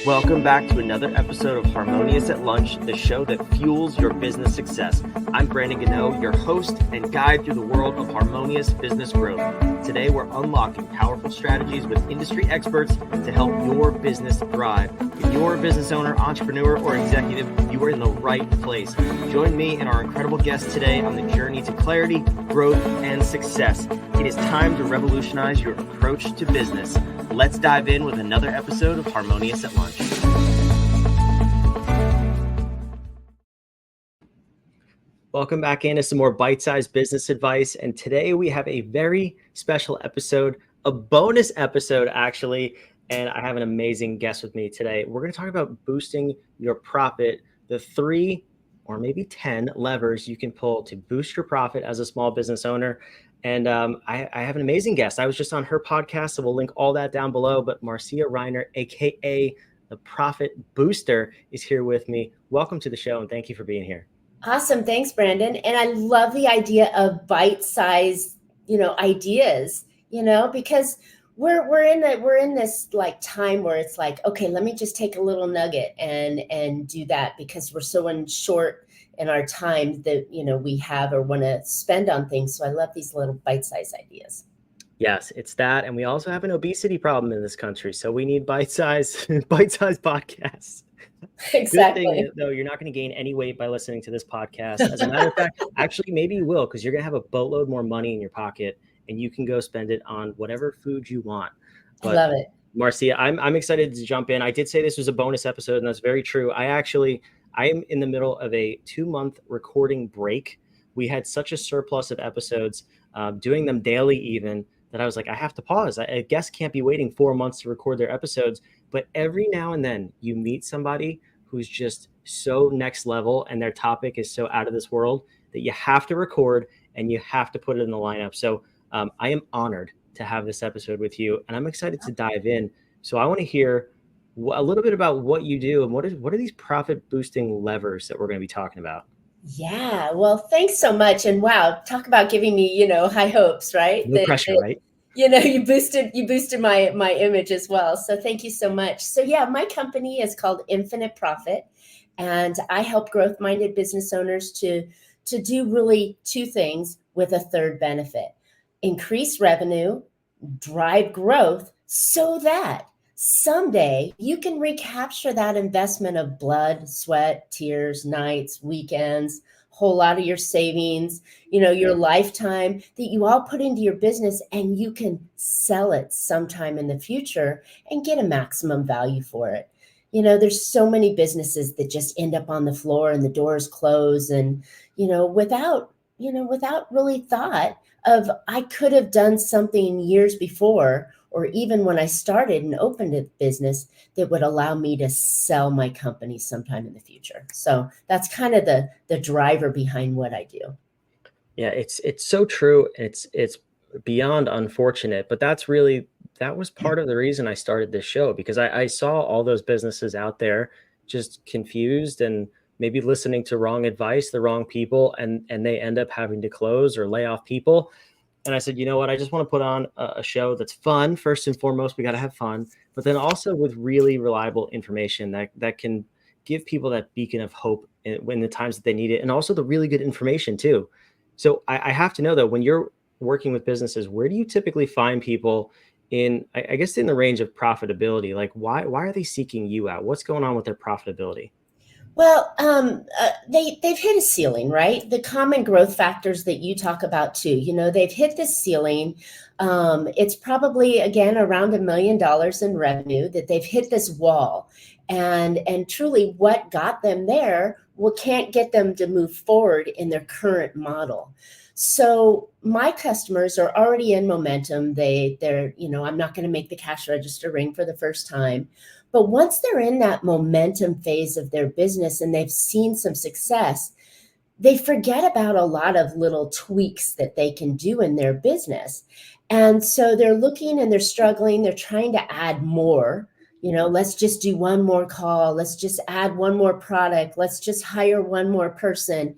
Welcome back to another episode of Harmonious at Lunch, the show that fuels your business success. I'm Brandon Gano, your host and guide through the world of harmonious business growth. Today, we're unlocking powerful strategies with industry experts to help your business thrive. If you're a business owner, entrepreneur, or executive, you are in the right place. Join me and our incredible guests today on the journey to clarity, growth, and success. It is time to revolutionize your approach to business. Let's dive in with another episode of Harmonious at Lunch. Welcome back into some more bite-sized business advice. And today we have a very special episode, a bonus episode actually. And I have an amazing guest with me today. We're going to talk about boosting your profit, the 3 or maybe 10 levers you can pull to boost your profit as a small business owner. And I have an amazing guest. I was just on her podcast, so we'll link all that down below. But Marcia Reiner, aka the Profit Booster, is here with me. Welcome to the show, and thank you for being here. Awesome, thanks, Brandon. And I love the idea of bite-sized, ideas, because we're in this like time where it's like, okay, let me just take a little nugget and do that because we're so short in our time that, we have or want to spend on things. So I love these little bite-sized ideas. Yes, it's that. And we also have an obesity problem in this country. So we need bite-sized podcasts. Exactly. Good thing, though, you're not going to gain any weight by listening to this podcast. As a matter of fact, actually, maybe you will, because you're going to have a boatload more money in your pocket and you can go spend it on whatever food you want. But, I love it. Marcia, I'm excited to jump in. I did say this was a bonus episode, and that's very true. I am in the middle of a 2-month recording break. We had such a surplus of episodes, doing them daily even, that I was like, I have to pause. I guess can't be waiting 4 months to record their episodes. But every now and then you meet somebody who's just so next level and their topic is so out of this world that you have to record and you have to put it in the lineup. So I am honored to have this episode with you, and I'm excited to dive in. So I want to hear a little bit about what you do and what are these profit boosting levers that we're going to be talking about. Yeah, well, thanks so much. And wow, talk about giving me, high hopes, right? No pressure, right? You boosted my image as well. So thank you so much. So yeah, my company is called Infinite Profit, and I help growth-minded business owners to do really 2 things with a third benefit: increase revenue, drive growth, so that someday you can recapture that investment of blood, sweat, tears, nights, weekends, whole lot of your savings, your lifetime that you all put into your business, and you can sell it sometime in the future and get a maximum value for it. There's so many businesses that just end up on the floor and the doors close and, without really thought of, I could have done something years before, or even when I started and opened a business that would allow me to sell my company sometime in the future. So that's kind of the driver behind what I do. Yeah, it's so true. It's beyond unfortunate, but that was part of the reason I started this show, because I saw all those businesses out there just confused and maybe listening to wrong advice, the wrong people, and they end up having to close or lay off people. And I said, you know what? I just want to put on a show that's fun. First and foremost, we got to have fun, but then also with really reliable information that can give people that beacon of hope in the times that they need it, and also the really good information too. So I have to know, though, when you're working with businesses, where do you typically find people in, I guess, in the range of profitability? Like, why are they seeking you out? What's going on with their profitability? Well, they've hit a ceiling, right? The common growth factors that you talk about too, they've hit this ceiling. It's probably, again, around $1 million in revenue that they've hit this wall. And truly what got them there, can't get them to move forward in their current model. So my customers are already in momentum. They're, I'm not going to make the cash register ring for the first time. But once they're in that momentum phase of their business and they've seen some success, they forget about a lot of little tweaks that they can do in their business. And so they're looking and they're struggling. They're trying to add more. Let's just do one more call. Let's just add one more product. Let's just hire one more person.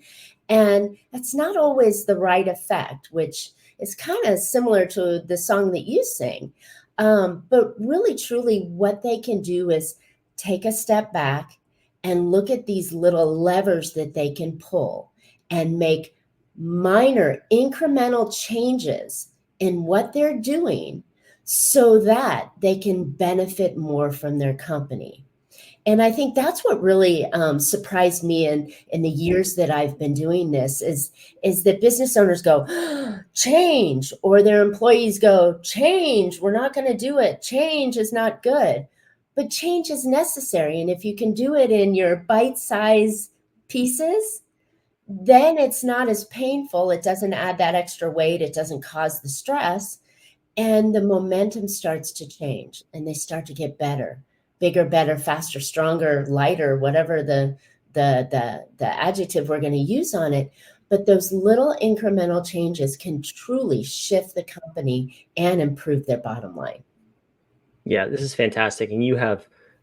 And that's not always the right effect, which is kind of similar to the song that you sing. But really, truly, what they can do is take a step back and look at these little levers that they can pull and make minor incremental changes in what they're doing so that they can benefit more from their company. And I think that's what really surprised me in the years that I've been doing this is that business owners go, change, or their employees go, change, we're not going to do it. Change is not good. But change is necessary. And if you can do it in your bite-sized pieces, then it's not as painful. It doesn't add that extra weight. It doesn't cause the stress. And the momentum starts to change and they start to get better. Bigger, better, faster, stronger, lighter, whatever the adjective we're going to use on it. But those little incremental changes can truly shift the company and improve their bottom line. Yeah, this is fantastic. And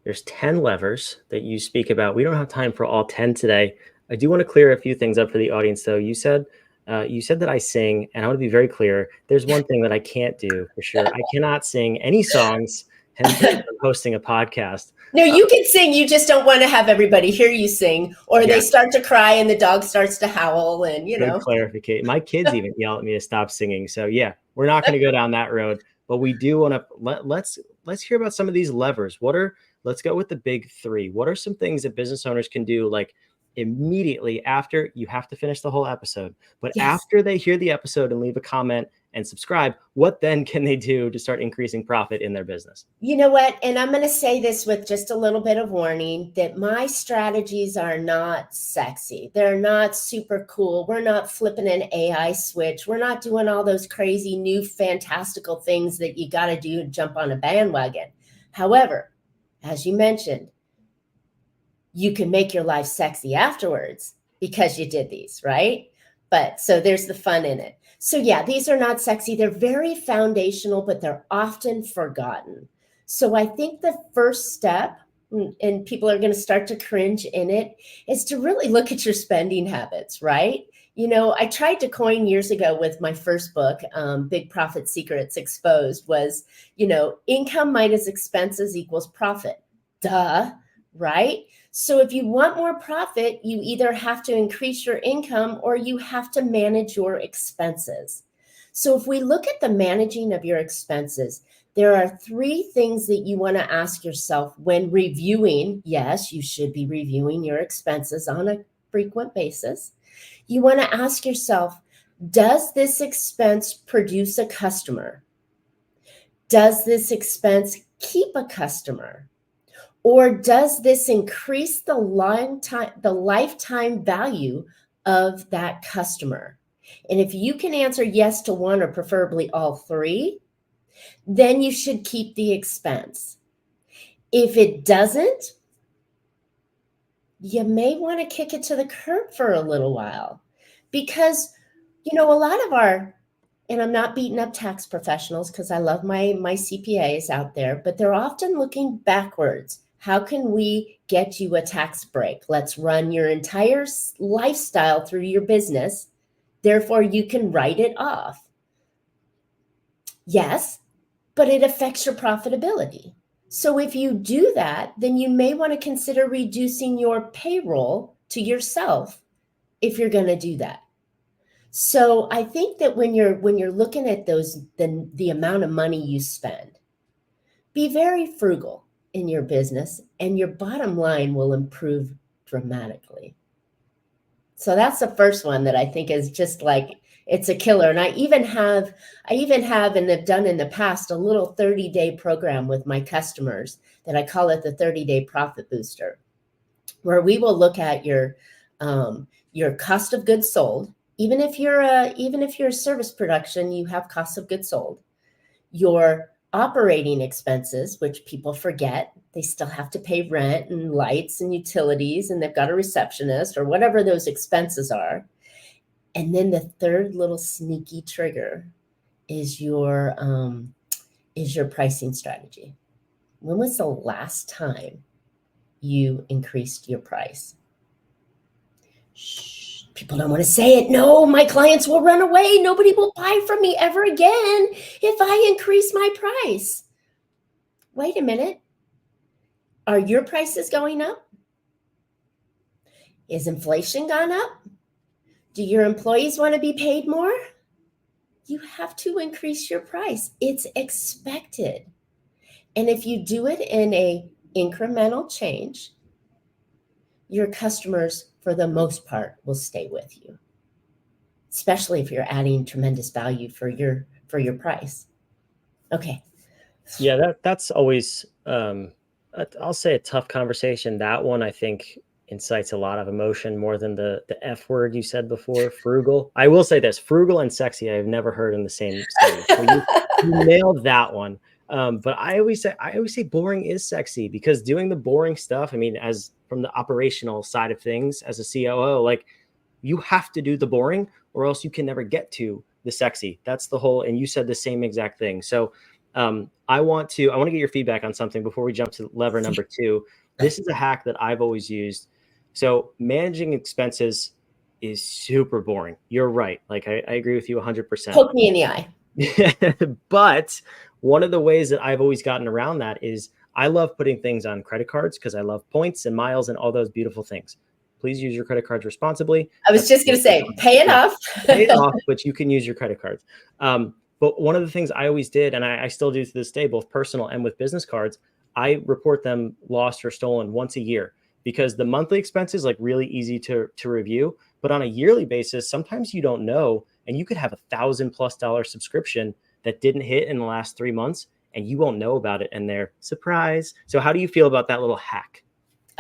there's 10 levers that you speak about. We don't have time for all 10 today. I do want to clear a few things up for the audience, though. You said that I sing, and I want to be very clear. There's one thing that I can't do for sure. I cannot sing any songs. Hence, I'm hosting a podcast. No, you can sing. You just don't want to have everybody hear you sing, or they start to cry and the dog starts to howl. And Good clarification. My kids even yell at me to stop singing. So yeah, we're not going to go down that road. But we do want to let's hear about some of these levers. Let's go with the big three. What are some things that business owners can do, like immediately after? You have to finish the whole episode, but after they hear the episode and leave a comment and subscribe, what then can they do to start increasing profit in their business? You know what? And I'm going to say this with just a little bit of warning that my strategies are not sexy. They're not super cool. We're not flipping an AI switch. We're not doing all those crazy new fantastical things that you got to do to jump on a bandwagon. However, as you mentioned, you can make your life sexy afterwards because you did these, right? But so there's the fun in it. So yeah, these are not sexy. They're very foundational, but they're often forgotten. So I think the first step, and people are going to start to cringe in it, is to really look at your spending habits, right? I tried to coin years ago with my first book, Big Profit Secrets Exposed, was, income minus expenses equals profit. Duh, right? So if you want more profit, you either have to increase your income or you have to manage your expenses. So if we look at the managing of your expenses, there are 3 things that you want to ask yourself when reviewing. Yes, you should be reviewing your expenses on a frequent basis. You want to ask yourself, does this expense produce a customer? Does this expense keep a customer? Or does this increase the lifetime value of that customer? And if you can answer yes to one or preferably all 3, then you should keep the expense. If it doesn't, you may want to kick it to the curb for a little while because, a lot of and I'm not beating up tax professionals because I love my CPAs out there, but they're often looking backwards. How can we get you a tax break? Let's run your entire lifestyle through your business. Therefore, you can write it off. Yes, but it affects your profitability. So if you do that, then you may want to consider reducing your payroll to yourself if you're going to do that. So I think that when you're looking at the amount of money you spend, be very frugal in your business and your bottom line will improve dramatically. So that's the first one that I think is just like, it's a killer. And I even have and have done in the past a little 30-day program with my customers that I call it the 30-day profit booster, where we will look at your cost of goods sold. Even if you're a service production, you have cost of goods sold, your operating expenses, which people forget. They still have to pay rent and lights and utilities, and they've got a receptionist or whatever those expenses are. And then the third little sneaky trigger is your pricing strategy. When was the last time you increased your price? Shh. People don't want to say it. No, my clients will run away. Nobody will buy from me ever again if I increase my price. Wait a minute. Are your prices going up? Is inflation gone up? Do your employees want to be paid more? You have to increase your price. It's expected. And if you do it in a incremental change, your customers, for the most part, will stay with you, especially if you're adding tremendous value for your price. Okay. Yeah, that's always I'll say a tough conversation. That one I think incites a lot of emotion more than the F word you said before, frugal. I will say this, frugal and sexy I've never heard in the same sentence. So you nailed that one. But I always say boring is sexy, because doing the boring stuff, I mean, as from the operational side of things as a COO, like, you have to do the boring or else you can never get to the sexy. That's the whole, and you said the same exact thing. So I want to get your feedback on something before we jump to lever number 2. This is a hack that I've always used. So managing expenses is super boring. You're right. Like, I agree with you 100%. Poke me in the eye. But one of the ways that I've always gotten around that is I love putting things on credit cards because I love points and miles and all those beautiful things. Please use your credit cards responsibly. I was just going to say, pay it off. Pay it off, but you can use your credit cards. But one of the things I always did, and I still do to this day, both personal and with business cards, I report them lost or stolen once a year, because the monthly expenses, like, really easy to review. But on a yearly basis, sometimes you don't know, and you could have $1,000+ subscription that didn't hit in the last 3 months, and you won't know about it, and they're surprised. So how do you feel about that little hack?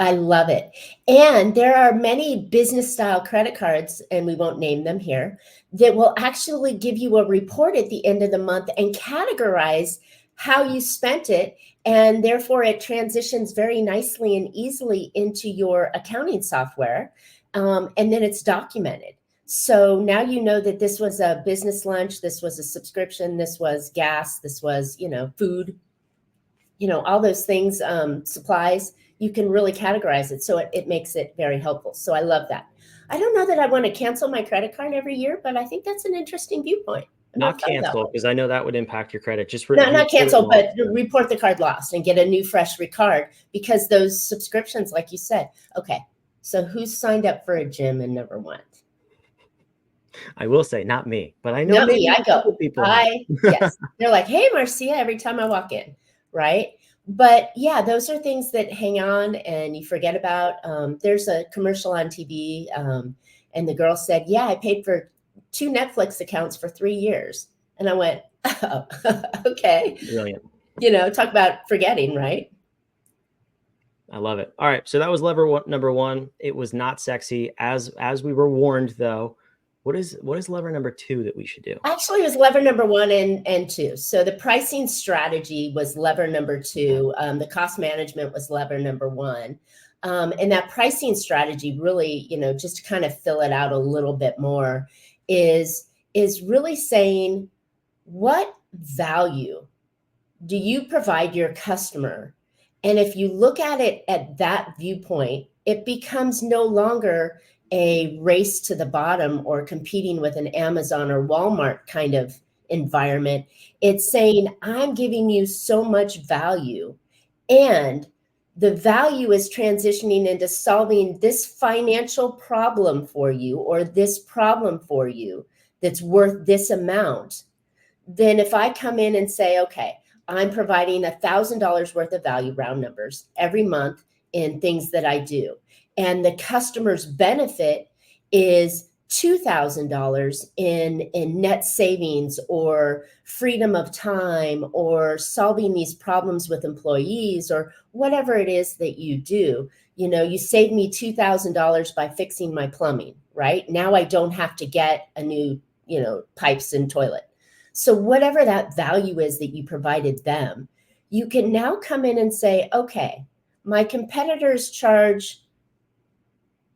I love it. And there are many business style credit cards, and we won't name them here, that will actually give you a report at the end of the month and categorize how you spent it. And therefore it transitions very nicely and easily into your accounting software. And then it's documented. So now you know that this was a business lunch, this was a subscription, this was gas, this was, food, all those things, supplies. You can really categorize it. So it makes it very helpful. So I love that. I don't know that I want to cancel my credit card every year, but I think that's an interesting viewpoint. Not cancel, because I know that would impact your credit. Just not cancel, but report the card lost and get a new fresh card, because those subscriptions, like you said. Okay, so who's signed up for a gym and never went? I will say, not me, but I know not me. I go. People yes, they're like, "Hey, Marcia," every time I walk in, right? But yeah, those are things that hang on and you forget about. There's a commercial on TV, and the girl said, "Yeah, I paid for 2 Netflix accounts for 3 years." And I went, "Oh, okay." Brilliant. Talk about forgetting, right? I love it. All right. So that was lever number 1. It was not sexy, as we were warned, though. What is lever number 2 that we should do? Actually, it was lever number 1 and 2. So the pricing strategy was lever number 2. The cost management was lever number 1. And that pricing strategy really, just to kind of fill it out a little bit more, is really saying, what value do you provide your customer? And if you look at it at that viewpoint, it becomes no longer a race to the bottom or competing with an Amazon or Walmart kind of environment. It's saying, I'm giving you so much value, and the value is transitioning into solving this financial problem for you, or this problem for you that's worth this amount. Then if I come in and say, okay, I'm providing $1,000 worth of value, round numbers, every month in things that I do, and the customer's benefit is $2,000 in net savings or freedom of time or solving these problems with employees or whatever it is that you do. You saved me $2,000 by fixing my plumbing, right? Now I don't have to get a new, pipes and toilet. So whatever that value is that you provided them, you can now come in and say, okay, my competitors charge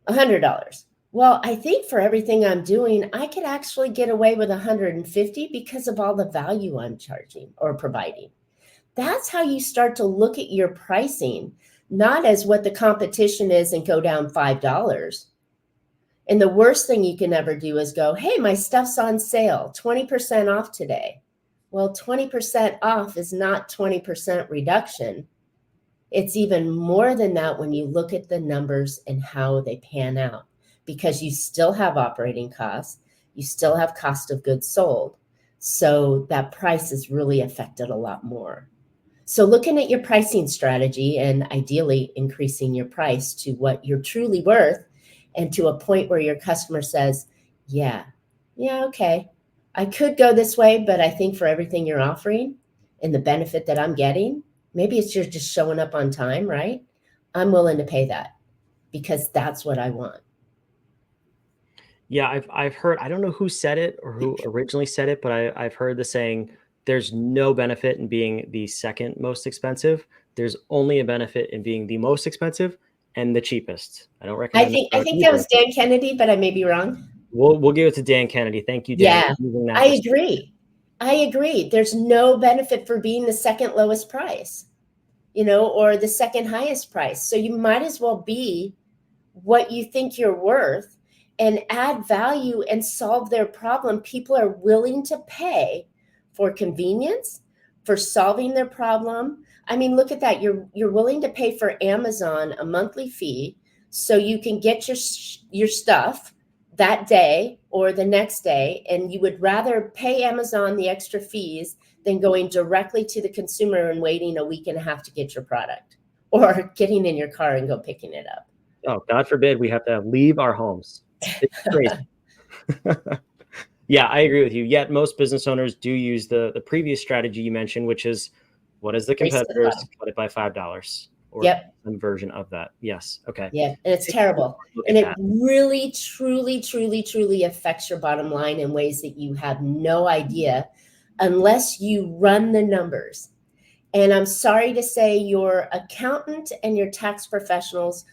$100. Well, I think for everything I'm doing, I could actually get away with $150 because of all the value I'm charging or providing. That's how you start to look at your pricing, not as what the competition is and go down $5. And the worst thing you can ever do is go, hey, my stuff's on sale, 20% off today. Well, 20% off is not 20% reduction. It's even more than that when you look at the numbers and how they pan out, because you still have operating costs, you still have cost of goods sold. So that price is really affected a lot more. So looking at your pricing strategy and ideally increasing your price to what you're truly worth and to a point where your customer says, yeah, okay, I could go this way, but I think for everything you're offering and the benefit that I'm getting, maybe it's you're just showing up on time, right? I'm willing to pay that because that's what I want. Yeah, I've heard, I don't know who said it or who originally said it, but I've heard the saying, there's no benefit in being the second most expensive. There's only a benefit in being the most expensive and the cheapest. I don't I recommend the think I third think that either. was Dan Kennedy, but I may be wrong. We'll give it to Dan Kennedy. Thank you, Dan, Yeah, for using that. I agree. I agree. There's no benefit for being the second lowest price, or the second highest price. So you might as well be what you think you're worth and add value and solve their problem. People are willing to pay for convenience, for solving their problem. I mean, look at that. You're willing to pay for Amazon a monthly fee so you can get your stuff that day or the next day, and you would rather pay Amazon the extra fees than going directly to the consumer and waiting a week and a half to get your product, or getting in your car and go picking it up. Oh, God forbid we have to leave our homes. It's crazy. Yeah, I agree with you. Yet most business owners do use the previous strategy you mentioned, which is, what is the Race to the competitors? bottom. Cut it by $5 or Yep. some version of that. Yes. Okay. Yeah, and it's terrible. Look And at it that. really, truly, truly, truly affects your bottom line in ways that you have no idea unless you run the numbers. And I'm sorry to say, your accountant and your tax professionals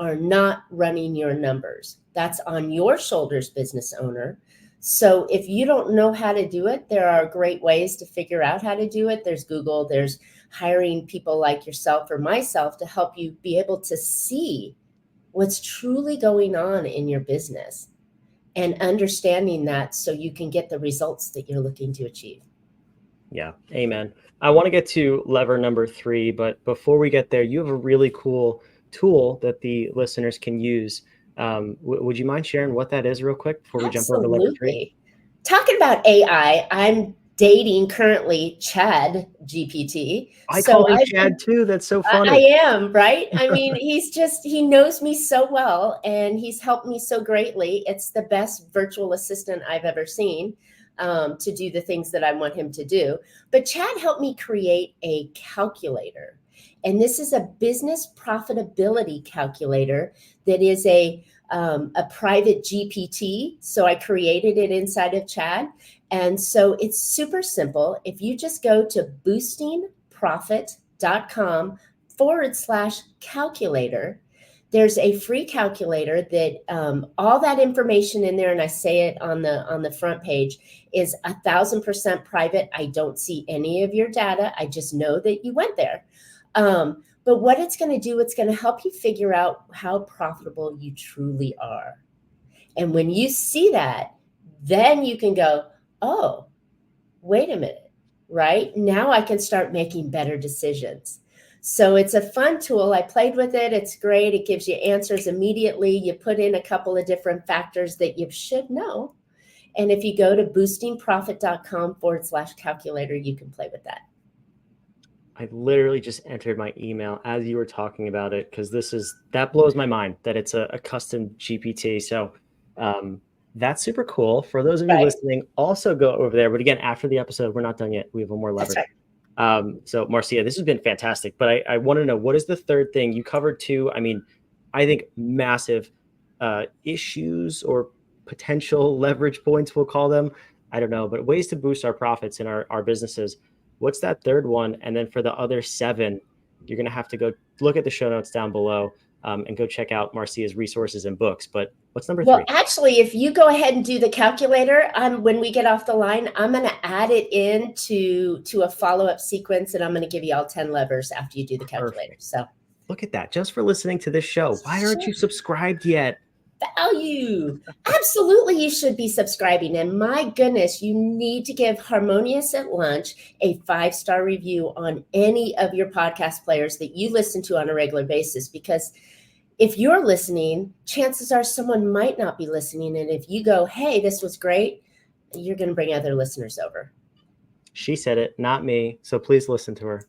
are not running your numbers. That's on your shoulders, business owner. So if you don't know how to do it, there are great ways to figure out how to do it. There's Google, there's hiring people like yourself or myself to help you be able to see what's truly going on in your business and understanding that so you can get the results that you're looking to achieve. Yeah. Amen. I want to get to lever number 3, but before we get there, you have a really cool tool that the listeners can use. Would you mind sharing what that is real quick before we jump over to lever 3? Absolutely. Talking about AI, I'm dating currently Chad GPT. I call him I've Chad been, too. That's so I funny. am, right? I mean, he knows me so well and he's helped me so greatly. It's the best virtual assistant I've ever seen to do the things that I want him to do. But Chad helped me create a calculator. And this is a business profitability calculator that is a private GPT. So I created it inside of Chad. And so it's super simple. If you just go to boostingprofit.com/calculator, there's a free calculator that all that information in there, and I say it on the front page, is 1,000% private. I don't see any of your data. I just know that you went there. But what it's going to do, it's going to help you figure out how profitable you truly are. And when you see that, then you can go, oh, wait a minute, right? Now I can start making better decisions. So it's a fun tool. I played with it. It's great. It gives you answers immediately. You put in a couple of different factors that you should know. And if you go to boostingprofit.com/calculator, you can play with that. I literally just entered my email as you were talking about it, because that blows my mind that it's a custom GPT. So that's super cool. For those of you listening, also go over there. But again, after the episode, we're not done yet. We have one more lever. That's right. So Marcia, this has been fantastic. But I want to know, what is the third thing? You covered 2. I mean, I think massive issues or potential leverage points, we'll call them. I don't know, but ways to boost our profits in our businesses. What's that third one? And then for the other 7, you're going to have to go look at the show notes down below and go check out Marcia's resources and books. But what's number 3? Well, actually, if you go ahead and do the calculator, when we get off the line, I'm going to add it into a follow-up sequence, and I'm going to give you all 10 levers after you do the calculator. Perfect. So look at that. Just for listening to this show. Why aren't you subscribed yet? value. Absolutely, you should be subscribing. And my goodness, you need to give Harmonious at Lunch a 5-star review on any of your podcast players that you listen to on a regular basis, because if you're listening, chances are someone might not be listening. And if you go, hey, this was great, you're going to bring other listeners over. She said it, not me. So please listen to her.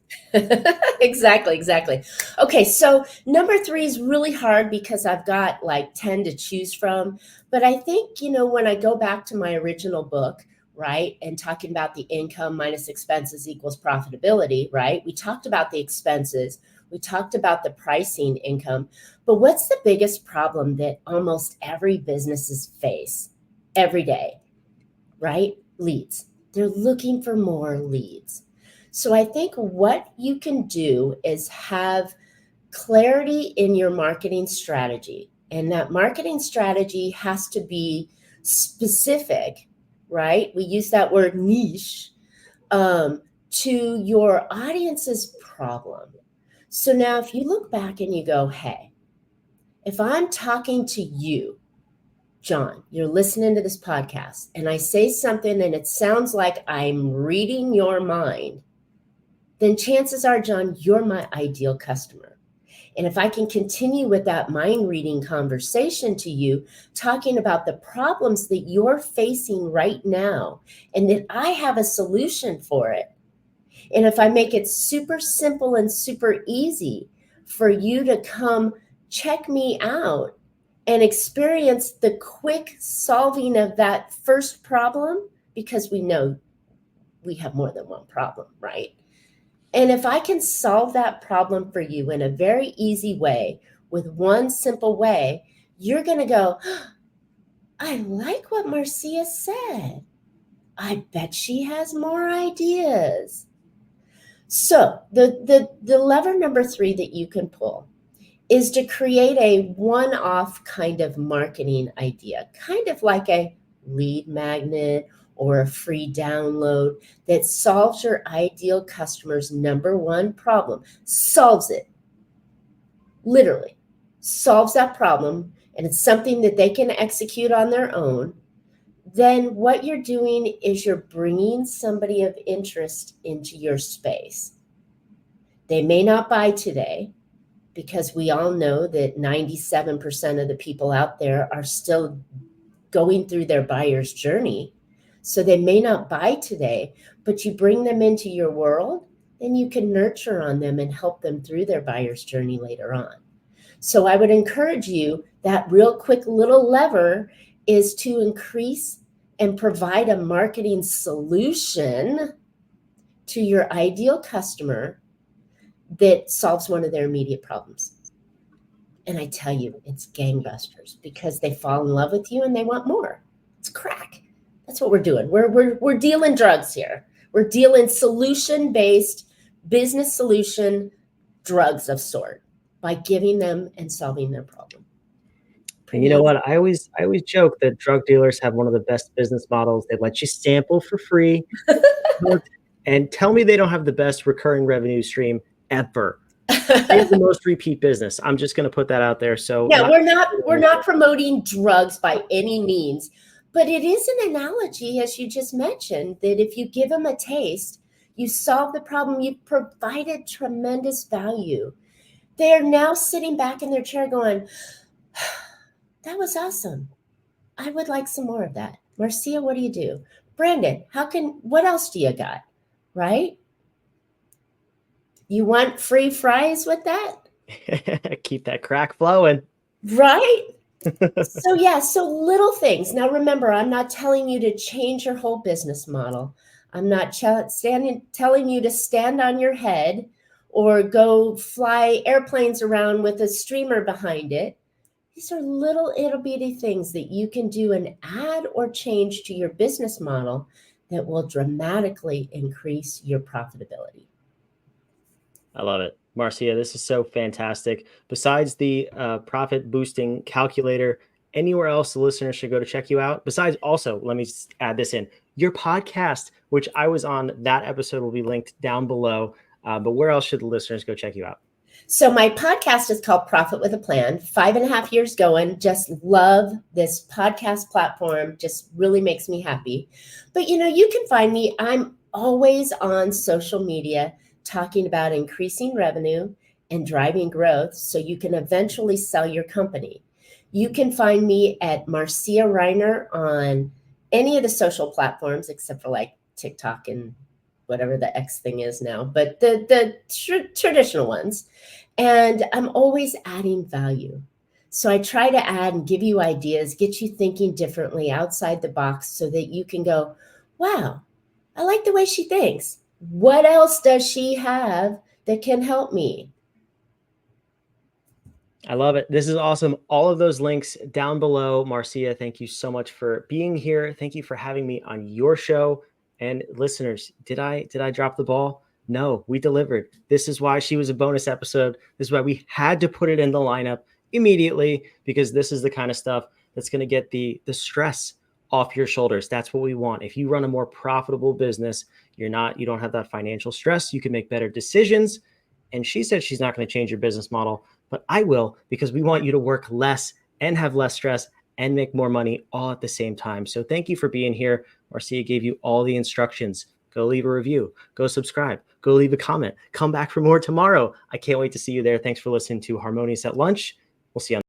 Exactly. Okay, so number 3 is really hard because I've got like 10 to choose from. But I think, when I go back to my original book, right, and talking about the income minus expenses equals profitability, right? We talked about the expenses. We talked about the pricing income. But what's the biggest problem that almost every businesses face every day, right? Leads. They're looking for more leads. So I think what you can do is have clarity in your marketing strategy. And that marketing strategy has to be specific, right? We use that word niche to your audience's problem. So now if you look back and you go, hey, if I'm talking to you, John, you're listening to this podcast, and I say something and it sounds like I'm reading your mind, then chances are, John, you're my ideal customer. And if I can continue with that mind reading conversation to you, talking about the problems that you're facing right now, and that I have a solution for it. And if I make it super simple and super easy for you to come check me out and experience the quick solving of that first problem, because we know we have more than one problem, right? And if I can solve that problem for you in a very easy way, with one simple way, you're going to go, I like what Marcia said. I bet she has more ideas. So the lever number 3 that you can pull is to create a one-off kind of marketing idea, kind of like a lead magnet or a free download that solves your ideal customer's number 1 problem, solves it, literally solves that problem, and it's something that they can execute on their own. Then what you're doing is you're bringing somebody of interest into your space. They may not buy today, because we all know that 97% of the people out there are still going through their buyer's journey. So they may not buy today, but you bring them into your world and you can nurture on them and help them through their buyer's journey later on. So I would encourage you, that real quick little lever is to increase and provide a marketing solution to your ideal customer that solves one of their immediate problems. And I tell you, it's gangbusters, because they fall in love with you and they want more. It's crack. That's what we're doing. We're dealing drugs here. We're dealing solution-based business solution drugs of sort by giving them and solving their problem. And you know what? I always joke that drug dealers have one of the best business models. They let you sample for free and tell me they don't have the best recurring revenue stream ever. They have the most repeat business. I'm just going to put that out there. So yeah, we're not promoting drugs by any means, but it is an analogy, as you just mentioned, that if you give them a taste, you solve the problem, you provided tremendous value. They are now sitting back in their chair going, that was awesome. I would like some more of that. Marcia, what do you do? Brandon, what else do you got? Right? You want free fries with that? Keep that crack flowing. Right? So little things. Now, remember, I'm not telling you to change your whole business model. I'm not telling you to stand on your head or go fly airplanes around with a streamer behind it. These are little itty bitty things that you can do and add or change to your business model that will dramatically increase your profitability. I love it. Marcia, this is so fantastic. Besides the profit boosting calculator, anywhere else the listeners should go to check you out? Besides, also, let me add this in. Your podcast, which I was on, that episode will be linked down below. But where else should the listeners go check you out? So my podcast is called Profit with a Plan. 5.5 years going. Just love this podcast platform. Just really makes me happy. But you can find me. I'm always on social media talking about increasing revenue and driving growth so you can eventually sell your company. You can find me at Marcia Reiner on any of the social platforms except for like TikTok and whatever the X thing is now, but the traditional ones. And I'm always adding value. So I try to add and give you ideas, get you thinking differently outside the box so that you can go, wow, I like the way she thinks. What else does she have that can help me? I love it. This is awesome. All of those links down below. Marcia, thank you so much for being here. Thank you for having me on your show. And listeners, did I drop the ball? No, we delivered. This is why she was a bonus episode. This is why we had to put it in the lineup immediately, because this is the kind of stuff that's going to get the stress off your shoulders. That's what we want. If you run a more profitable business, you don't have that financial stress. You can make better decisions. And she said she's not going to change your business model, but I will, because we want you to work less and have less stress and make more money all at the same time. So thank you for being here. Marcia gave you all the instructions. Go leave a review, go subscribe, go leave a comment, come back for more tomorrow. I can't wait to see you there. Thanks for listening to Harmonious at Lunch. We'll see you on